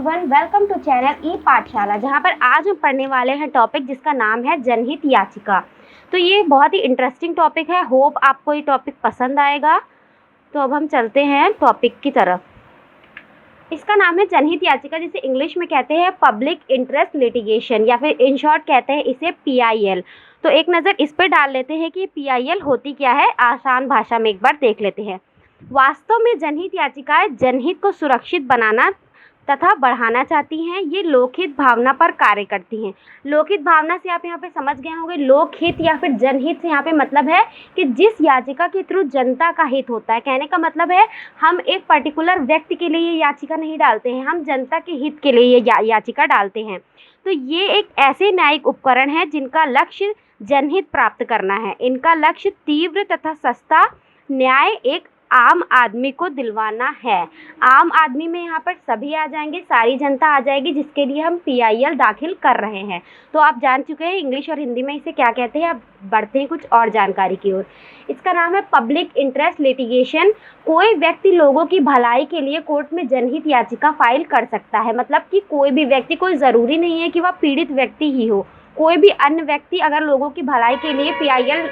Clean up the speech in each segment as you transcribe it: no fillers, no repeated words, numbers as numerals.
Everyone, welcome to channel ई पाठशाला, जहां पर आज हम पढ़ने वाले हैं टॉपिक जिसका नाम है जनहित याचिका। तो ये बहुत ही इंटरेस्टिंग टॉपिक है। होप आपको ये टॉपिक पसंद आएगा। तो अब हम चलते हैं टॉपिक की तरफ। इसका नाम है जनहित याचिका, जिसे इंग्लिश में कहते हैं पब्लिक इंटरेस्ट लिटिगेशन, या फिर इन शॉर्ट कहते हैं इसे PIL। तो एक नज़र इस पर डाल लेते हैं कि PIL होती क्या है। आसान भाषा में एक बार देख लेते हैं। वास्तव में जनहित याचिकाएं जनहित को सुरक्षित बनाना तथा बढ़ाना चाहती हैं। ये लोकहित भावना पर कार्य करती हैं। लोकहित भावना से आप यहाँ पे समझ गए होंगे। लोकहित या फिर जनहित से यहाँ पे मतलब है कि जिस याचिका के थ्रू जनता का हित होता है। कहने का मतलब है हम एक पर्टिकुलर व्यक्ति के लिए ये याचिका नहीं डालते हैं, हम जनता के हित के लिए ये याचिका डालते हैं। तो ये एक ऐसे न्यायिक उपकरण है जिनका लक्ष्य जनहित प्राप्त करना है। इनका लक्ष्य तीव्र तथा सस्ता न्याय एक आम आदमी को दिलवाना है। आम आदमी में यहाँ पर सभी आ जाएंगे, सारी जनता आ जाएगी, जिसके लिए हम PIL दाखिल कर रहे हैं। तो आप जान चुके हैं इंग्लिश और हिंदी में इसे क्या कहते हैं। अब बढ़ते हैं कुछ और जानकारी की ओर। इसका नाम है पब्लिक इंटरेस्ट लिटिगेशन। कोई व्यक्ति लोगों की भलाई के लिए कोर्ट में जनहित याचिका फाइल कर सकता है। मतलब कि कोई भी व्यक्ति, कोई ज़रूरी नहीं है कि वह पीड़ित व्यक्ति ही हो, कोई भी अन्य व्यक्ति अगर लोगों की भलाई के लिए PIL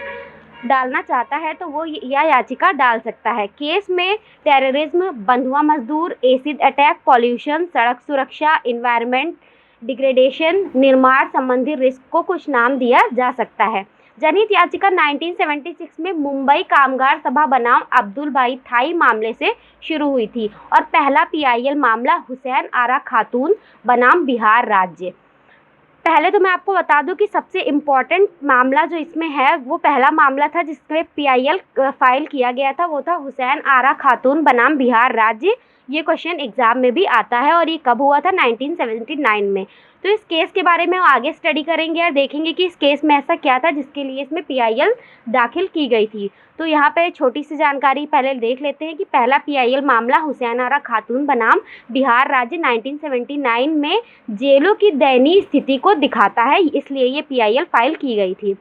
डालना चाहता है तो वो यह याचिका डाल सकता है। केस में टेररिज्म, बंधुआ मजदूर, एसिड अटैक, पॉल्यूशन, सड़क सुरक्षा, इन्वायरमेंट डिग्रेडेशन, निर्माण संबंधी रिस्क को कुछ नाम दिया जा सकता है। जनहित याचिका 1976 में मुंबई कामगार सभा बनाम अब्दुल भाई थाई मामले से शुरू हुई थी और पहला PIL मामला हुसैन आरा खातून बनाम बिहार राज्य। पहले तो मैं आपको बता दूं कि सबसे इम्पॉर्टेंट मामला जो इसमें है वो पहला मामला था जिसमें PIL फाइल किया गया था, वो था हुसैन आरा खातून बनाम बिहार राज्य। ये क्वेश्चन एग्जाम में भी आता है और ये कब हुआ था, 1979 में। तो इस केस के बारे में हम आगे स्टडी करेंगे और देखेंगे कि इस केस में ऐसा क्या था जिसके लिए इसमें PIL दाखिल की गई थी। तो यहाँ पे छोटी सी जानकारी पहले देख लेते हैं कि पहला PIL मामला हुसैन आरा खातून बनाम बिहार राज्य 1979 में जेलों की दयनीय स्थिति को दिखाता है, इसलिए ये PIL फाइल की गई थी।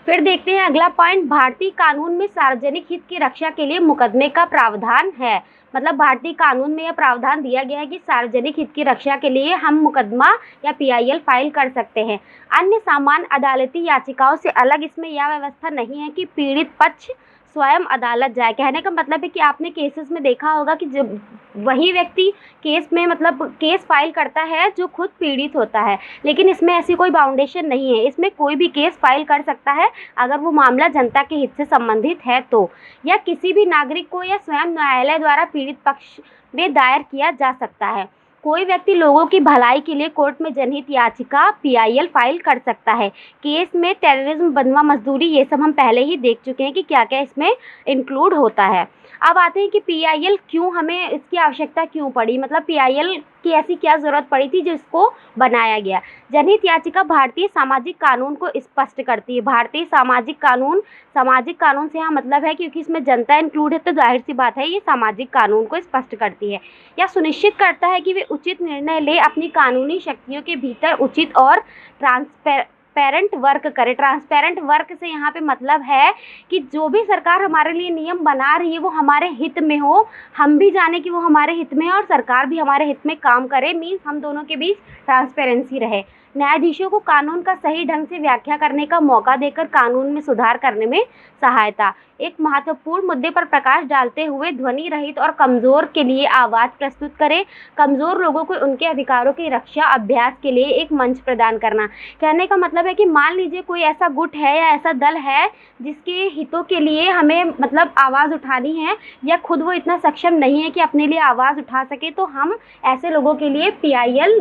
फिर देखते हैं अगला पॉइंट। भारतीय कानून में सार्वजनिक हित की रक्षा के लिए मुकदमे का प्रावधान है। मतलब भारतीय कानून में यह प्रावधान दिया गया है कि सार्वजनिक हित की रक्षा के लिए हम मुकदमा या PIL फाइल कर सकते हैं। अन्य सामान्य अदालती याचिकाओं से अलग इसमें यह व्यवस्था नहीं है कि पीड़ित पक्ष स्वयं अदालत जाए। कहने का मतलब है कि आपने केसेस में देखा होगा कि जब वही व्यक्ति केस में मतलब केस फाइल करता है जो खुद पीड़ित होता है, लेकिन इसमें ऐसी कोई बाउंडेशन नहीं है। इसमें कोई भी केस फाइल कर सकता है अगर वो मामला जनता के हित से संबंधित है तो, या किसी भी नागरिक को या स्वयं न्यायालय द्वारा पीड़ित पक्ष में दायर किया जा सकता है। कोई व्यक्ति लोगों की भलाई के लिए कोर्ट में जनहित याचिका PIL फाइल कर सकता है। केस में टेररिज्म, बंधुआ मजदूरी, ये सब हम पहले ही देख चुके हैं कि क्या क्या इसमें इंक्लूड होता है। अब आते हैं कि PIL क्यों, हमें इसकी आवश्यकता क्यों पड़ी, मतलब PIL की ऐसी क्या ज़रूरत पड़ी थी जिसको बनाया गया। जनहित याचिका भारतीय सामाजिक कानून को स्पष्ट करती है। भारतीय सामाजिक कानून से यहाँ मतलब है क्योंकि इसमें जनता इंक्लूड है तो जाहिर सी बात है ये सामाजिक कानून को स्पष्ट करती है या सुनिश्चित करता है कि वे उचित निर्णय ले, अपनी कानूनी शक्तियों के भीतर उचित और ट्रांसपेरेंट वर्क करे। ट्रांसपेरेंट वर्क से यहाँ पे मतलब है कि जो भी सरकार हमारे लिए नियम बना रही है वो हमारे हित में हो, हम भी जाने कि वो हमारे हित में है और सरकार भी हमारे हित में काम करे। मीन्स हम दोनों के बीच ट्रांसपेरेंसी रहे। न्यायाधीशों को कानून का सही ढंग से व्याख्या करने का मौका देकर कानून में सुधार करने में सहायता। एक महत्वपूर्ण मुद्दे पर प्रकाश डालते हुए ध्वनि रहित और कमज़ोर के लिए आवाज़ प्रस्तुत करें। कमज़ोर लोगों को उनके अधिकारों की रक्षा अभ्यास के लिए एक मंच प्रदान करना। कहने का मतलब है कि मान लीजिए कोई ऐसा गुट है या ऐसा दल है जिसके हितों के लिए हमें मतलब आवाज़ उठानी है, या खुद वो इतना सक्षम नहीं है कि अपने लिए आवाज़ उठा सके, तो हम ऐसे लोगों के लिए PIL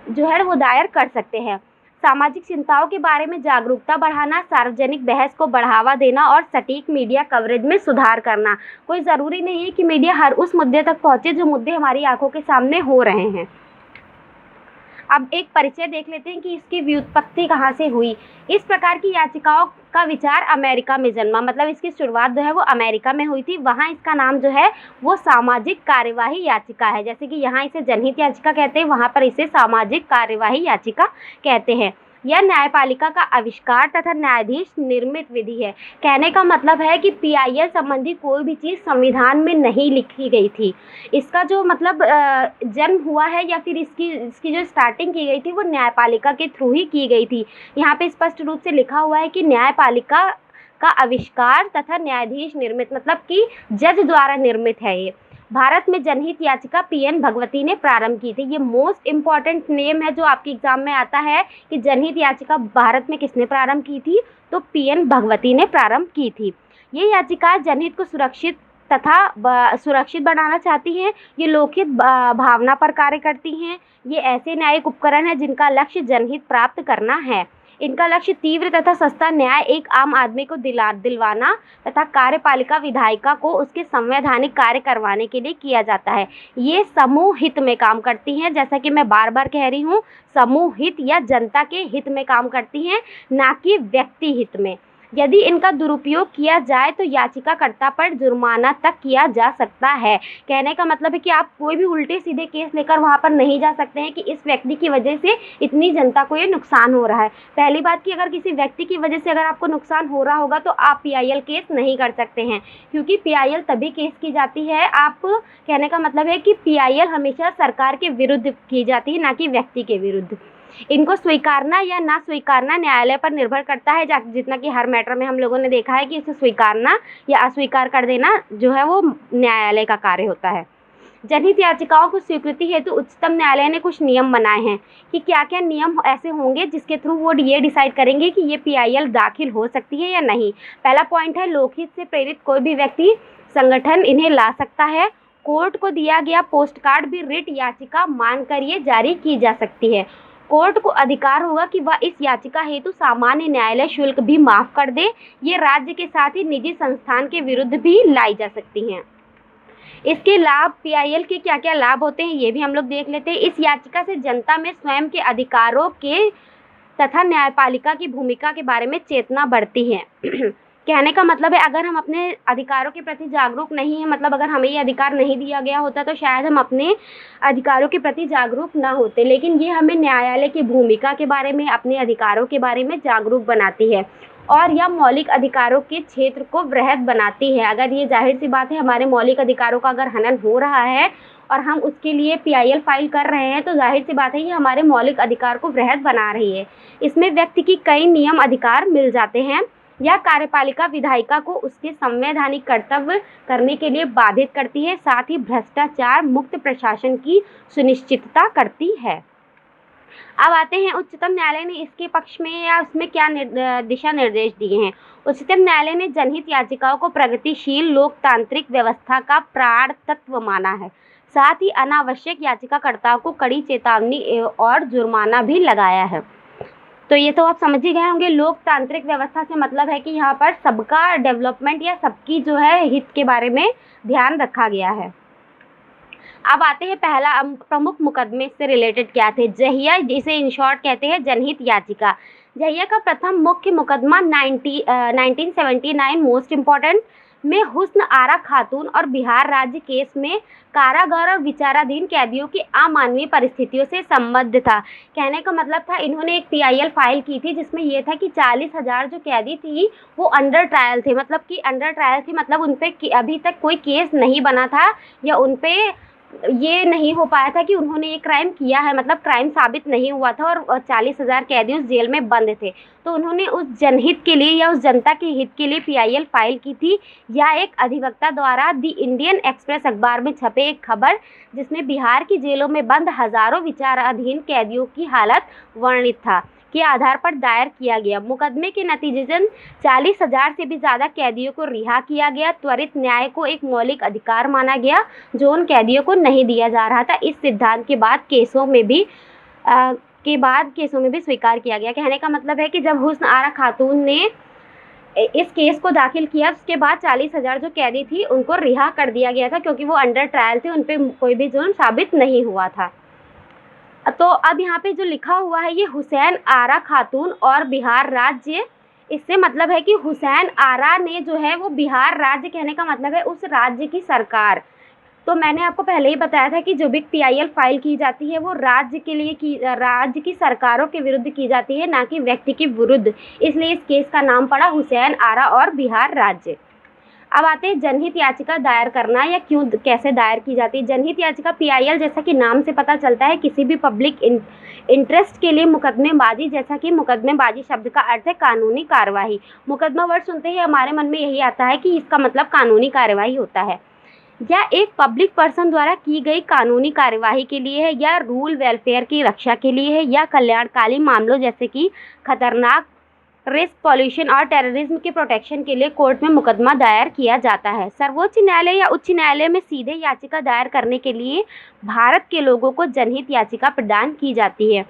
जो है वो दायर कर सकते हैं। सामाजिक चिंताओं के बारे में जागरूकता बढ़ाना, सार्वजनिक बहस को बढ़ावा देना और सटीक मीडिया कवरेज में सुधार करना। कोई ज़रूरी नहीं है कि मीडिया हर उस मुद्दे तक पहुंचे जो मुद्दे हमारी आंखों के सामने हो रहे हैं। अब एक परिचय देख लेते हैं कि इसकी व्युत्पत्ति कहाँ से हुई। इस प्रकार की याचिकाओं का विचार अमेरिका में जन्मा। मतलब इसकी शुरुआत जो है वो अमेरिका में हुई थी। वहाँ इसका नाम जो है वो सामाजिक कार्यवाही याचिका है। जैसे कि यहाँ इसे जनहित याचिका कहते हैं, वहाँ पर इसे सामाजिक कार्यवाही याचिका कहते हैं। यह न्यायपालिका का आविष्कार तथा न्यायाधीश निर्मित विधि है। कहने का मतलब है कि पीआईएल संबंधी कोई भी चीज़ संविधान में नहीं लिखी गई थी। इसका जो मतलब जन्म हुआ है या फिर इसकी जो स्टार्टिंग की गई थी वो न्यायपालिका के थ्रू ही की गई थी। यहाँ पे स्पष्ट रूप से लिखा हुआ है कि न्यायपालिका का आविष्कार तथा न्यायाधीश निर्मित, मतलब कि जज द्वारा निर्मित है। ये भारत में जनहित याचिका पीएन भगवती ने प्रारंभ की थी। ये मोस्ट इम्पॉर्टेंट नेम है जो आपके एग्जाम में आता है कि जनहित याचिका भारत में किसने प्रारंभ की थी, तो पीएन भगवती ने प्रारंभ की थी। ये याचिका जनहित को सुरक्षित बनाना चाहती हैं। ये लोकहित भावना पर कार्य करती हैं। ये ऐसे न्यायिक उपकरण है जिनका लक्ष्य जनहित प्राप्त करना है। इनका लक्ष्य तीव्र तथा सस्ता न्याय एक आम आदमी को दिलवाना तथा कार्यपालिका विधायिका को उसके संवैधानिक कार्य करवाने के लिए किया जाता है। ये समूह हित में काम करती हैं, जैसा कि मैं बार बार कह रही हूँ, समूह हित या जनता के हित में काम करती हैं, ना कि व्यक्ति हित में। यदि इनका दुरुपयोग किया जाए तो याचिकाकर्ता पर जुर्माना तक किया जा सकता है। कहने का मतलब है कि आप कोई भी उल्टे सीधे केस लेकर वहाँ पर नहीं जा सकते हैं कि इस व्यक्ति की वजह से इतनी जनता को ये नुकसान हो रहा है। पहली बात कि अगर किसी व्यक्ति की वजह से अगर आपको नुकसान हो रहा होगा तो आप पीआईएल केस नहीं कर सकते हैं, क्योंकि पीआईएल तभी केस की जाती है, आप कहने का मतलब है कि पीआईएल हमेशा सरकार के विरुद्ध की जाती है, ना कि व्यक्ति के विरुद्ध। इनको स्वीकारना या ना स्वीकारना न्यायालय पर निर्भर करता है, जितना कि हर मैटर में हम लोगों ने देखा है कि इसे स्वीकारना या अस्वीकार कर देना जो है वो न्यायालय का कार्य होता है। जनहित याचिकाओं को स्वीकृति हेतु उच्चतम न्यायालय ने कुछ नियम बनाए हैं कि क्या क्या नियम ऐसे होंगे जिसके थ्रू वो ये डिसाइड करेंगे कि ये पीआईएल दाखिल हो सकती है या नहीं। पहला पॉइंट है, लोकहित से प्रेरित कोई भी व्यक्ति संगठन इन्हें ला सकता है। कोर्ट को दिया गया पोस्ट कार्ड भी रिट याचिका मानकर ये जारी की जा सकती है। कोर्ट को अधिकार होगा कि वह इस याचिका हेतु सामान्य न्यायालय शुल्क भी माफ कर दे। ये राज्य के साथ ही निजी संस्थान के विरुद्ध भी लाई जा सकती हैं। इसके लाभ, पीआईएल के क्या क्या लाभ होते हैं ये भी हम लोग देख लेते हैं। इस याचिका से जनता में स्वयं के अधिकारों के तथा न्यायपालिका की भूमिका के बारे में चेतना बढ़ती है। कहने का मतलब है अगर हम अपने अधिकारों के प्रति जागरूक नहीं हैं, मतलब अगर हमें ये अधिकार नहीं दिया गया होता तो शायद हम अपने अधिकारों के प्रति जागरूक ना होते, लेकिन ये हमें न्यायालय की भूमिका के बारे में, अपने अधिकारों के बारे में जागरूक बनाती है और यह मौलिक अधिकारों के क्षेत्र को वृहद बनाती है। अगर ये जाहिर सी बात है हमारे मौलिक अधिकारों का अगर हनन हो रहा है और हम उसके लिए पीआईएल फाइल कर रहे हैं तो जाहिर सी बात है ये हमारे मौलिक अधिकार को वृहद बना रही है। इसमें व्यक्ति की कई नियम अधिकार मिल जाते हैं या कार्यपालिका विधायिका को उसके संवैधानिक कर्तव्य करने के लिए बाधित करती है, साथ ही भ्रष्टाचार मुक्त प्रशासन की सुनिश्चितता करती है। अब आते हैं उच्चतम न्यायालय ने इसके पक्ष में या उसमें क्या दिशा निर्देश दिए हैं। उच्चतम न्यायालय ने जनहित याचिकाओं को प्रगतिशील लोकतांत्रिक व्यवस्था का प्राण तत्व माना है, साथ ही अनावश्यक याचिकाकर्ताओं को कड़ी चेतावनी और जुर्माना भी लगाया है। तो ये तो आप समझ ही गए होंगे, लोकतांत्रिक व्यवस्था से मतलब है कि यहाँ पर सबका डेवलपमेंट या सबकी जो है हित के बारे में ध्यान रखा गया है। अब आते हैं पहला प्रमुख मुकदमे से रिलेटेड क्या थे। जहिया, जिसे इन शॉर्ट कहते हैं जनहित याचिका। जहिया का प्रथम मुख्य मुकदमा 1979 मोस्ट इम्पॉर्टेंट में हुस्न आरा खातून और बिहार राज्य केस में कारागार और विचाराधीन कैदियों की अमानवीय परिस्थितियों से संबद्ध था। कहने का मतलब था इन्होंने एक पीआईएल फाइल की थी जिसमें ये था कि 40,000 जो कैदी थी वो अंडर ट्रायल थे, मतलब कि अंडर ट्रायल थी मतलब उन पे अभी तक कोई केस नहीं बना था या उन पे ये नहीं हो पाया था कि उन्होंने ये क्राइम किया है, मतलब क्राइम साबित नहीं हुआ था और 40,000 कैदी उस जेल में बंद थे। तो उन्होंने उस जनहित के लिए या उस जनता के हित के लिए पीआईएल फाइल की थी या एक अधिवक्ता द्वारा द इंडियन एक्सप्रेस अखबार में छपे एक खबर जिसमें बिहार की जेलों में बंद हजारों विचाराधीन कैदियों की हालत वर्णित था के आधार पर दायर किया गया। मुकदमे के नतीजतन 40,000 से भी ज़्यादा कैदियों को रिहा किया गया। त्वरित न्याय को एक मौलिक अधिकार माना गया जो उन कैदियों को नहीं दिया जा रहा था। इस सिद्धांत के बाद केसों में भी स्वीकार किया गया। कहने का मतलब है कि जब हुस्न आरा खातून ने इस केस को दाखिल किया उसके बाद 40,000 जो कैदी थी उनको रिहा कर दिया गया था क्योंकि वो अंडर ट्रायल थे, उन पर कोई भी जुर्म साबित नहीं हुआ था। तो अब यहाँ पे जो लिखा हुआ है ये हुसैन आरा खातून और बिहार राज्य, इससे मतलब है कि हुसैन आरा ने जो है वो बिहार राज्य, कहने का मतलब है उस राज्य की सरकार। तो मैंने आपको पहले ही बताया था कि जो भी PIL फाइल की जाती है वो राज्य की सरकारों के विरुद्ध की जाती है, ना कि व्यक्ति के विरुद्ध। इसलिए इस केस का नाम पड़ा हुसैन आरा और बिहार राज्य। अब आते हैं जनहित याचिका दायर करना या क्यों कैसे दायर की जाती है। जनहित याचिका PIL जैसा कि नाम से पता चलता है किसी भी पब्लिक इंटरेस्ट के लिए मुकदमेबाजी, जैसा कि मुकदमेबाजी शब्द का अर्थ है कानूनी कार्यवाही। मुकदमा वर्ड सुनते ही हमारे मन में यही आता है कि इसका मतलब कानूनी कार्यवाही होता है, या एक पब्लिक पर्सन द्वारा की गई कानूनी कार्यवाही के लिए है, या रूल वेलफेयर की रक्षा के लिए है, या कल्याणकारी मामलों जैसे कि खतरनाक रिस्क, पॉल्यूशन और टेररिज्म के प्रोटेक्शन के लिए कोर्ट में मुकदमा दायर किया जाता है। सर्वोच्च न्यायालय या उच्च न्यायालय में सीधे याचिका दायर करने के लिए भारत के लोगों को जनहित याचिका प्रदान की जाती है।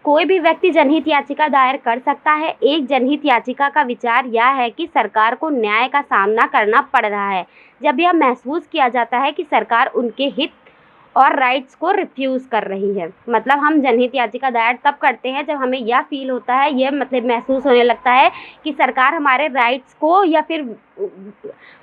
कोई भी व्यक्ति जनहित याचिका दायर कर सकता है। एक जनहित याचिका का विचार यह है कि सरकार को न्याय का सामना करना पड़ रहा है जब यह महसूस किया जाता है कि सरकार उनके हित और राइट्स को रिफ्यूज़ कर रही है। मतलब हम जनहित याचिका दायर तब करते हैं जब हमें यह फील होता है, यह मतलब महसूस होने लगता है कि सरकार हमारे राइट्स को या फिर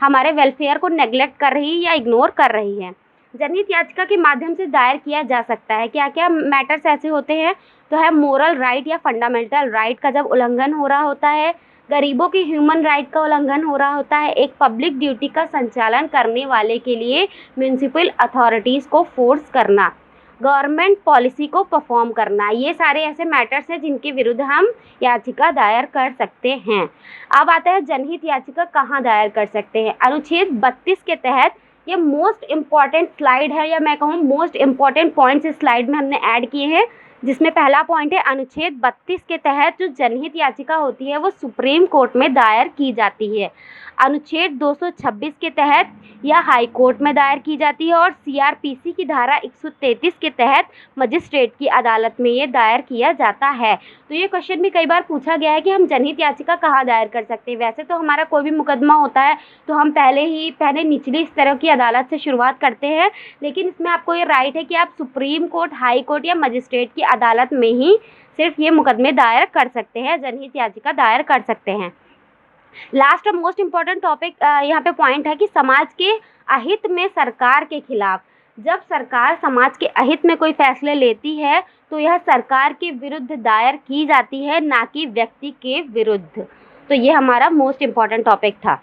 हमारे वेलफेयर को नेग्लेक्ट कर रही है या इग्नोर कर रही है। जनहित याचिका के माध्यम से दायर किया जा सकता है। क्या क्या मैटर्स ऐसे होते हैं, तो है मोरल राइट या फंडामेंटल राइट का जब उल्लंघन हो रहा होता है, गरीबों की ह्यूमन राइट का उल्लंघन हो रहा होता है, एक पब्लिक ड्यूटी का संचालन करने वाले के लिए म्यूनिसिपल अथॉरिटीज़ को फोर्स करना, गवर्नमेंट पॉलिसी को परफॉर्म करना। ये सारे ऐसे मैटर्स हैं जिनके विरुद्ध हम याचिका दायर कर सकते हैं। अब आता है जनहित याचिका कहाँ दायर कर सकते हैं। अनुच्छेद 32 के तहत ये मोस्ट इम्पॉर्टेंट स्लाइड है, या मैं कहूँ मोस्ट इम्पॉर्टेंट पॉइंट्स इस स्लाइड में हमने ऐड किए हैं, जिसमें पहला पॉइंट है अनुच्छेद 32 के तहत जो जनहित याचिका होती है वो सुप्रीम कोर्ट में दायर की जाती है। अनुच्छेद 226 के तहत या हाई कोर्ट में दायर की जाती है, और CRPC की धारा 133 के तहत मजिस्ट्रेट की अदालत में ये दायर किया जाता है। तो ये क्वेश्चन भी कई बार पूछा गया है कि हम जनहित याचिका कहाँ दायर कर सकते हैं। वैसे तो हमारा कोई भी मुकदमा होता है तो हम पहले निचली स्तर की अदालत से शुरुआत करते हैं, लेकिन इसमें आपको ये राइट है कि आप सुप्रीम कोर्ट, हाई कोर्ट या मजिस्ट्रेट की अदालत में ही सिर्फ ये मुकदमे दायर कर सकते हैं, जनहित याचिका दायर कर सकते हैं। लास्ट और मोस्ट इम्पॉर्टेंट टॉपिक यहाँ पे पॉइंट है कि समाज के अहित में सरकार के खिलाफ, जब सरकार समाज के अहित में कोई फैसले लेती है तो यह सरकार के विरुद्ध दायर की जाती है, ना कि व्यक्ति के विरुद्ध। तो ये हमारा मोस्ट इम्पॉर्टेंट टॉपिक था।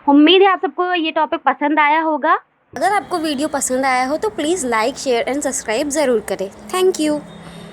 उम्मीद है आप सबको ये टॉपिक पसंद आया होगा। अगर आपको वीडियो पसंद आया हो तो please like, share and subscribe ज़रूर करें। Thank you.